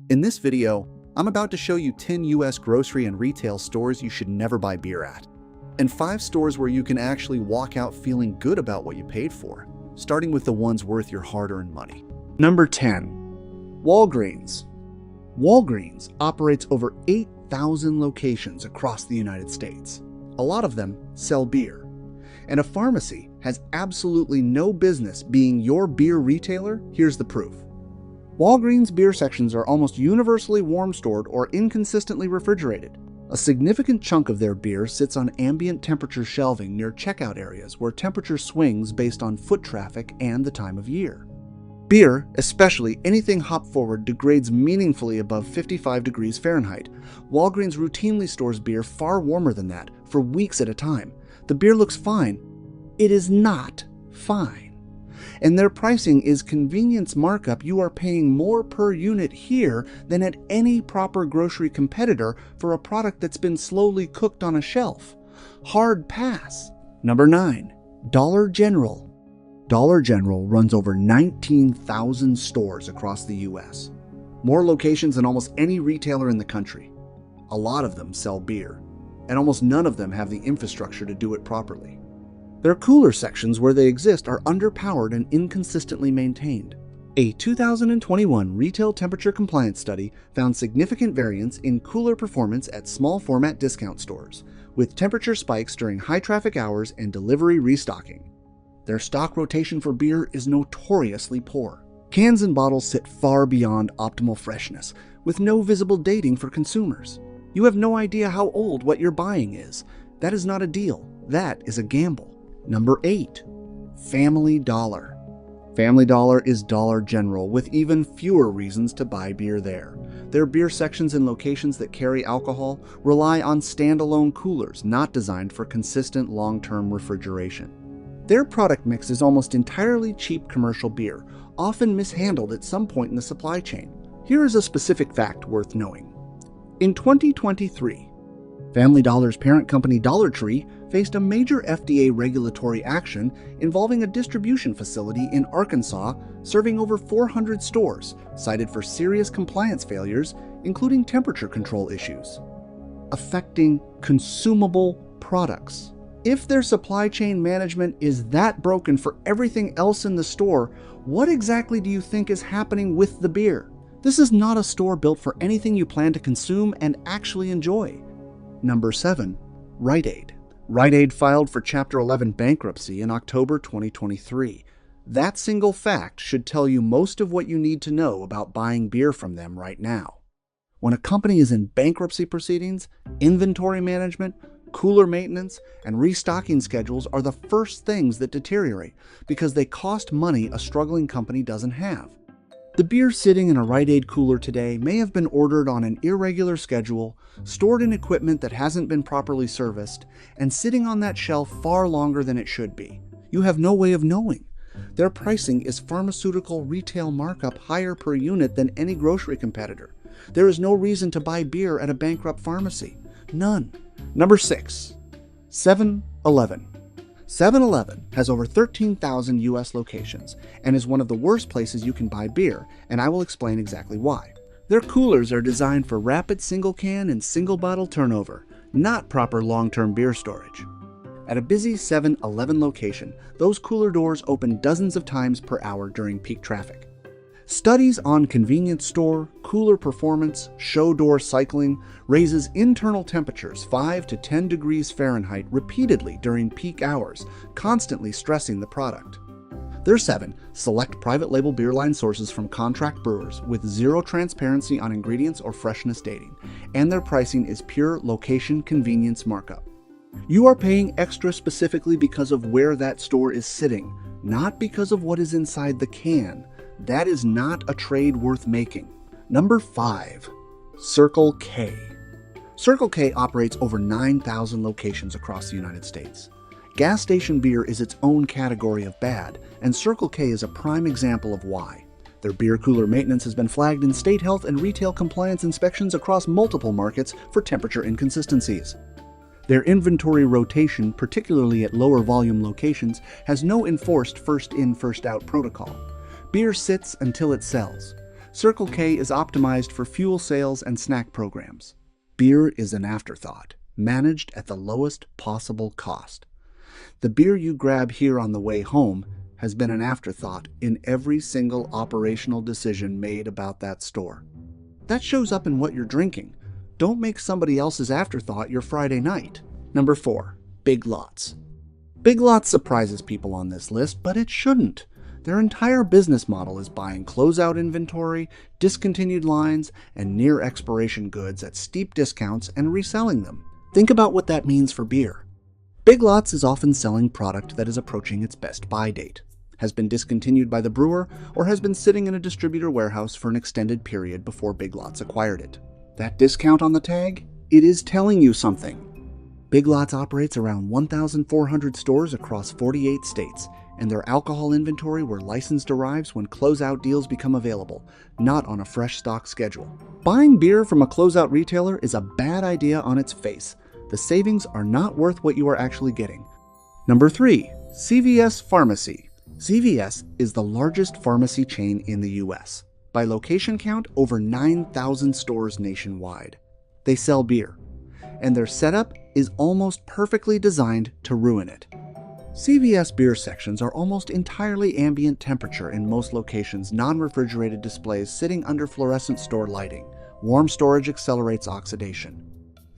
In this video, I'm about to show you 10 US grocery and retail stores you should never buy beer at, and 5 stores where you can actually walk out feeling good about what you paid for, starting with the ones worth your hard-earned money. Number 10. Walgreens. Walgreens operates over 8,000 locations across the United States. A lot of them sell beer. And a pharmacy has absolutely no business being your beer retailer. Here's the proof. Walgreens beer sections are almost universally warm-stored or inconsistently refrigerated. A significant chunk of their beer sits on ambient temperature shelving near checkout areas where temperature swings based on foot traffic and the time of year. Beer, especially anything hop-forward, degrades meaningfully above 55 degrees Fahrenheit. Walgreens routinely stores beer far warmer than that, for weeks at a time. The beer looks fine. It is not fine. And their pricing is convenience markup. You are paying more per unit here than at any proper grocery competitor for a product that's been slowly cooked on a shelf. Hard pass. Number 9. Dollar General. Dollar General runs over 19,000 stores across the US. More locations than almost any retailer in the country. A lot of them sell beer, and almost none of them have the infrastructure to do it properly. Their cooler sections where they exist are underpowered and inconsistently maintained. A 2021 retail temperature compliance study found significant variance in cooler performance at small format discount stores, with temperature spikes during high traffic hours and delivery restocking. Their stock rotation for beer is notoriously poor. Cans and bottles sit far beyond optimal freshness, with no visible dating for consumers. You have no idea how old what you're buying is. That is not a deal. That is a gamble. Number 8. Family Dollar. Family Dollar is Dollar General with even fewer reasons to buy beer there. Their beer sections in locations that carry alcohol rely on standalone coolers not designed for consistent long-term refrigeration. Their product mix is almost entirely cheap commercial beer, often mishandled at some point in the supply chain. Here is a specific fact worth knowing. In 2023, Family Dollar's parent company Dollar Tree faced a major FDA regulatory action involving a distribution facility in Arkansas serving over 400 stores, cited for serious compliance failures, including temperature control issues, affecting consumable products. If their supply chain management is that broken for everything else in the store, what exactly do you think is happening with the beer? This is not a store built for anything you plan to consume and actually enjoy. Number 7. Rite Aid. Rite Aid filed for Chapter 11 bankruptcy in October 2023. That single fact should tell you most of what you need to know about buying beer from them right now. When a company is in bankruptcy proceedings, inventory management, cooler maintenance, and restocking schedules are the first things that deteriorate because they cost money a struggling company doesn't have. The beer sitting in a Rite Aid cooler today may have been ordered on an irregular schedule, stored in equipment that hasn't been properly serviced, and sitting on that shelf far longer than it should be. You have no way of knowing. Their pricing is pharmaceutical retail markup higher per unit than any grocery competitor. There is no reason to buy beer at a bankrupt pharmacy. None. Number 6. 7-Eleven. 7-Eleven has over 13,000 US locations and is one of the worst places you can buy beer, and I will explain exactly why. Their coolers are designed for rapid single can and single bottle turnover, not proper long-term beer storage. At a busy 7-Eleven location, those cooler doors open dozens of times per hour during peak traffic. Studies on convenience store, cooler performance, show door cycling raises internal temperatures 5 to 10 degrees Fahrenheit repeatedly during peak hours, constantly stressing the product. Their 7 select private label beer line sources from contract brewers with zero transparency on ingredients or freshness dating, and their pricing is pure location convenience markup. You are paying extra specifically because of where that store is sitting, not because of what is inside the can. That is not a trade worth making. Number 5. Circle K. Circle K operates over 9,000 locations across the United States. Gas station beer is its own category of bad, and Circle K is a prime example of why. Their beer cooler maintenance has been flagged in state health and retail compliance inspections across multiple markets for temperature inconsistencies. Their inventory rotation, particularly at lower volume locations, has no enforced first-in, first-out protocol. Beer sits until it sells. Circle K is optimized for fuel sales and snack programs. Beer is an afterthought, managed at the lowest possible cost. The beer you grab here on the way home has been an afterthought in every single operational decision made about that store. That shows up in what you're drinking. Don't make somebody else's afterthought your Friday night. Number 4. Big Lots. Big Lots surprises people on this list, but it shouldn't. Their entire business model is buying closeout inventory, discontinued lines, and near-expiration goods at steep discounts and reselling them. Think about what that means for beer. Big Lots is often selling product that is approaching its best buy date, has been discontinued by the brewer, or has been sitting in a distributor warehouse for an extended period before Big Lots acquired it. That discount on the tag? It is telling you something. Big Lots operates around 1,400 stores across 48 states, and their alcohol inventory where license arrives when closeout deals become available, not on a fresh stock schedule. Buying beer from a closeout retailer is a bad idea on its face. The savings are not worth what you are actually getting. Number 3. CVS Pharmacy. CVS is the largest pharmacy chain in the US. By location count, over 9,000 stores nationwide. They sell beer, and their setup is almost perfectly designed to ruin it. CVS beer sections are almost entirely ambient temperature in most locations, non-refrigerated displays sitting under fluorescent store lighting. Warm storage accelerates oxidation.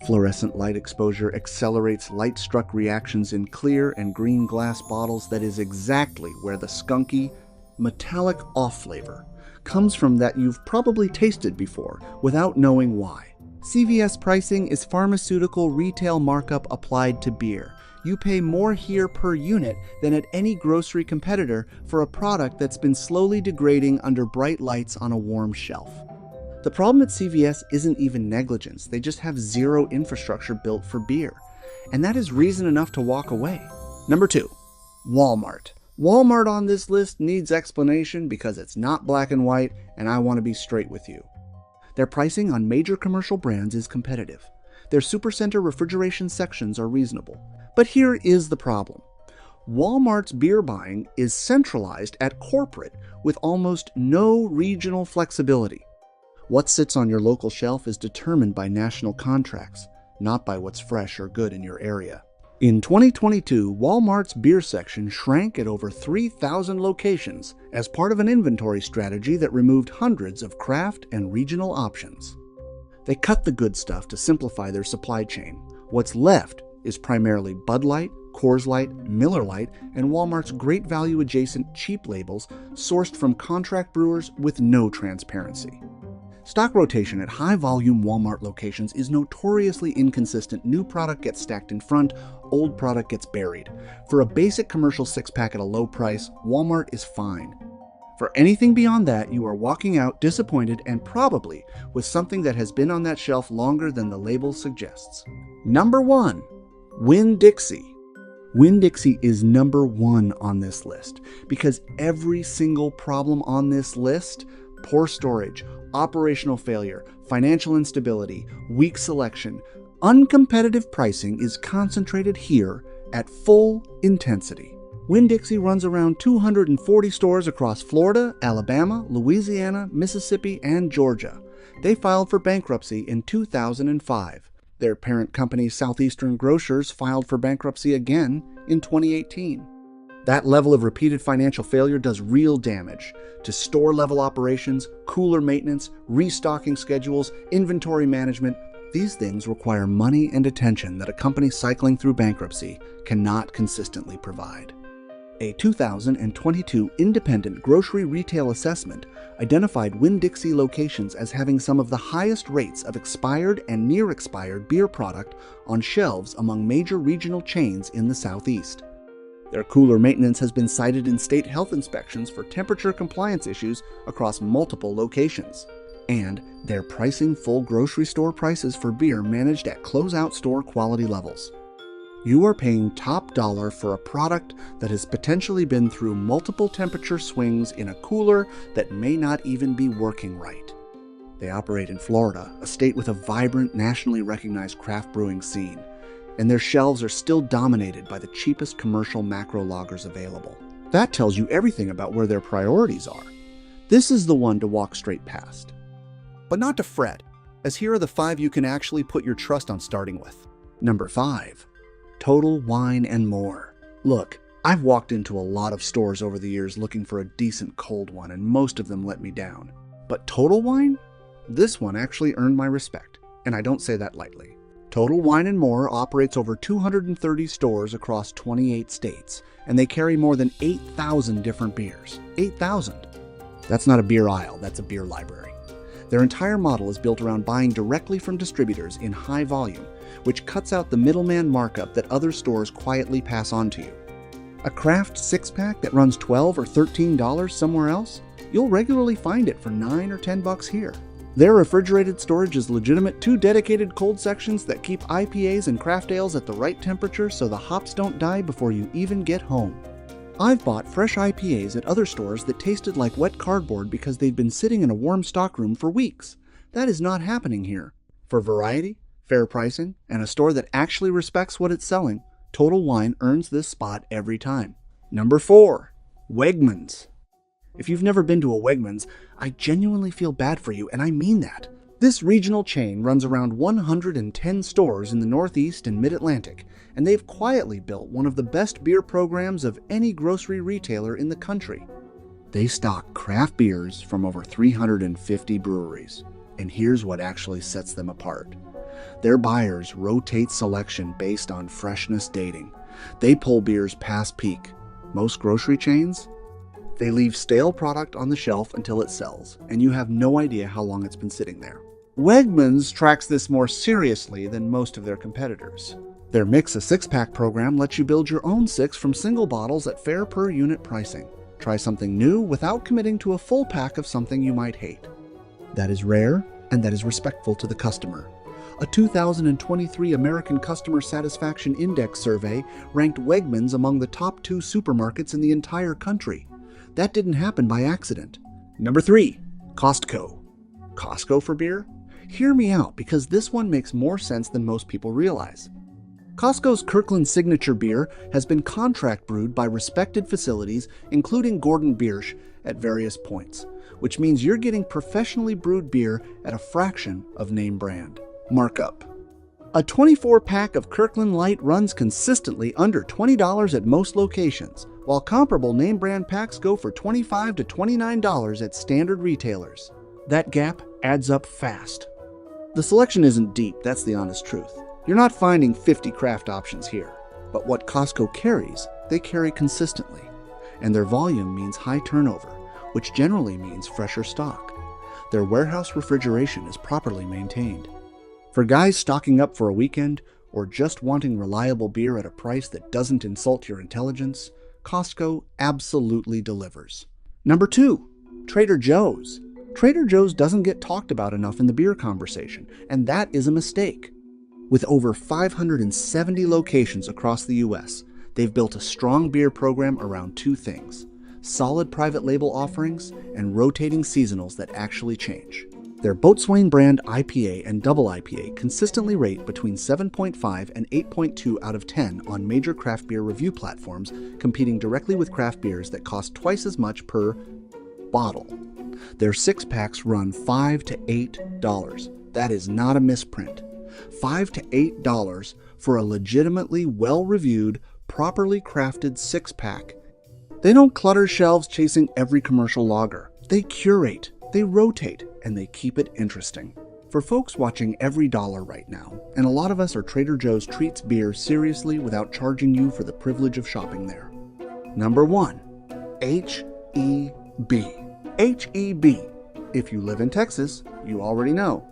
Fluorescent light exposure accelerates light-struck reactions in clear and green glass bottles. That is exactly where the skunky, metallic off flavor comes from that you've probably tasted before without knowing why. CVS pricing is pharmaceutical retail markup applied to beer. You pay more here per unit than at any grocery competitor for a product that's been slowly degrading under bright lights on a warm shelf. The problem at CVS isn't even negligence, they just have zero infrastructure built for beer. And that is reason enough to walk away. Number 2. Walmart. Walmart on this list needs explanation because it's not black and white, and I want to be straight with you. Their pricing on major commercial brands is competitive. Their supercenter refrigeration sections are reasonable. But here is the problem. Walmart's beer buying is centralized at corporate with almost no regional flexibility. What sits on your local shelf is determined by national contracts, not by what's fresh or good in your area. In 2022, Walmart's beer section shrank at over 3,000 locations as part of an inventory strategy that removed hundreds of craft and regional options. They cut the good stuff to simplify their supply chain. What's left is primarily Bud Light, Coors Light, Miller Lite, and Walmart's great value adjacent cheap labels sourced from contract brewers with no transparency. Stock rotation at high-volume Walmart locations is notoriously inconsistent. New product gets stacked in front, old product gets buried. For a basic commercial six-pack at a low price, Walmart is fine. For anything beyond that, you are walking out disappointed and probably with something that has been on that shelf longer than the label suggests. Number 1. Winn-Dixie. Winn-Dixie is number 1 on this list because every single problem on this list, poor storage, operational failure, financial instability, weak selection, uncompetitive pricing is concentrated here at full intensity. Winn-Dixie runs around 240 stores across Florida, Alabama, Louisiana, Mississippi, and Georgia. They filed for bankruptcy in 2005. Their parent company, Southeastern Grocers, filed for bankruptcy again in 2018. That level of repeated financial failure does real damage to store-level operations, cooler maintenance, restocking schedules, inventory management. These things require money and attention that a company cycling through bankruptcy cannot consistently provide. A 2022 independent grocery retail assessment identified Winn-Dixie locations as having some of the highest rates of expired and near-expired beer product on shelves among major regional chains in the Southeast. Their cooler maintenance has been cited in state health inspections for temperature compliance issues across multiple locations. And they're pricing full grocery store prices for beer managed at closeout store quality levels. You are paying top dollar for a product that has potentially been through multiple temperature swings in a cooler that may not even be working right. They operate in Florida, a state with a vibrant, nationally recognized craft brewing scene, and their shelves are still dominated by the cheapest commercial macro lagers available. That tells you everything about where their priorities are. This is the one to walk straight past. But not to fret, as here are the 5 you can actually put your trust on starting with. Number 5. Total Wine and More. Look, I've walked into a lot of stores over the years looking for a decent cold one, and most of them let me down. But Total Wine? This one actually earned my respect, and I don't say that lightly. Total Wine and More operates over 230 stores across 28 states, and they carry more than 8,000 different beers. 8,000! That's not a beer aisle, that's a beer library. Their entire model is built around buying directly from distributors in high volume, which cuts out the middleman markup that other stores quietly pass on to you. A craft 6-pack that runs $12 or $13 somewhere else? You'll regularly find it for $9 or $10 here. Their refrigerated storage is legitimate, 2 dedicated cold sections that keep IPAs and craft ales at the right temperature so the hops don't die before you even get home. I've bought fresh IPAs at other stores that tasted like wet cardboard because they'd been sitting in a warm stockroom for weeks. That is not happening here. For variety, fair pricing, and a store that actually respects what it's selling, Total Wine earns this spot every time. Number 4. Wegmans. If you've never been to a Wegmans, I genuinely feel bad for you, and I mean that. This regional chain runs around 110 stores in the Northeast and Mid-Atlantic, and they've quietly built one of the best beer programs of any grocery retailer in the country. They stock craft beers from over 350 breweries, and here's what actually sets them apart. Their buyers rotate selection based on freshness dating. They pull beers past peak. Most grocery chains, they leave stale product on the shelf until it sells, and you have no idea how long it's been sitting there. Wegmans tracks this more seriously than most of their competitors. Their Mix a 6-pack program lets you build your own 6 from single bottles at fair per unit pricing. Try something new without committing to a full pack of something you might hate. That is rare, and that is respectful to the customer. A 2023 American Customer Satisfaction Index survey ranked Wegmans among the top 2 supermarkets in the entire country. That didn't happen by accident. Number 3. Costco. Costco for beer? Hear me out, because this one makes more sense than most people realize. Costco's Kirkland Signature beer has been contract brewed by respected facilities, including Gordon Biersch, at various points, which means you're getting professionally brewed beer at a fraction of name brand. Markup. A 24-pack of Kirkland Light runs consistently under $20 at most locations, while comparable name brand packs go for $25 to $29 at standard retailers. That gap adds up fast. The selection isn't deep, that's the honest truth. You're not finding 50 craft options here, but what Costco carries, they carry consistently. And their volume means high turnover, which generally means fresher stock. Their warehouse refrigeration is properly maintained. For guys stocking up for a weekend, or just wanting reliable beer at a price that doesn't insult your intelligence, Costco absolutely delivers. Number 2. Trader Joe's. Trader Joe's doesn't get talked about enough in the beer conversation, and that is a mistake. With over 570 locations across the U.S., they've built a strong beer program around 2 things: solid private label offerings and rotating seasonals that actually change. Their Boatswain brand IPA and double IPA consistently rate between 7.5 and 8.2 out of 10 on major craft beer review platforms, competing directly with craft beers that cost twice as much per bottle. Their 6-packs run $5 to $8. That is not a misprint. $5 to $8 for a legitimately well-reviewed, properly crafted 6-pack. They don't clutter shelves chasing every commercial lager. They curate, they rotate, and they keep it interesting. For folks watching every dollar right now, and a lot of us are Trader Joe's treats beer seriously without charging you for the privilege of shopping there. Number 1. H-E-B. H-E-B. If you live in Texas, you already know.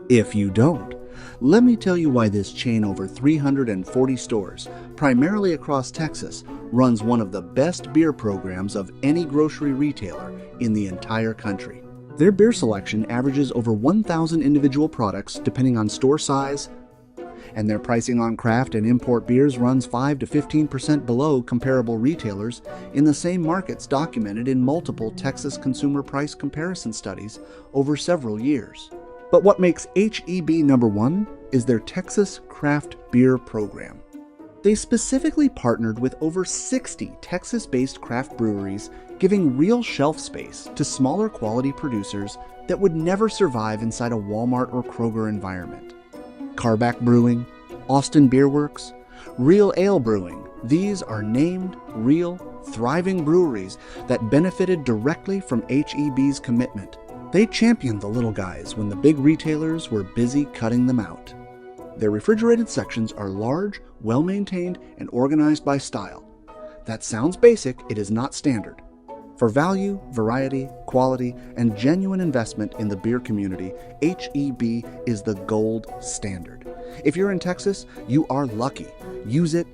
If you don't, let me tell you why this chain over 340 stores, primarily across Texas, runs one of the best beer programs of any grocery retailer in the entire country. Their beer selection averages over 1,000 individual products depending on store size, and their pricing on craft and import beers runs 5 to 15% below comparable retailers in the same markets documented in multiple Texas consumer price comparison studies over several years. But what makes HEB number 1 is their Texas Craft Beer Program. They specifically partnered with over 60 Texas-based craft breweries, giving real shelf space to smaller quality producers that would never survive inside a Walmart or Kroger environment. Carback Brewing, Austin Beer Works, Real Ale Brewing, these are named, real, thriving breweries that benefited directly from H-E-B's commitment. They championed the little guys when the big retailers were busy cutting them out. Their refrigerated sections are large, well-maintained, and organized by style. That sounds basic, it is not standard. For value, variety, quality, and genuine investment in the beer community, H-E-B is the gold standard. If you're in Texas, you are lucky. Use it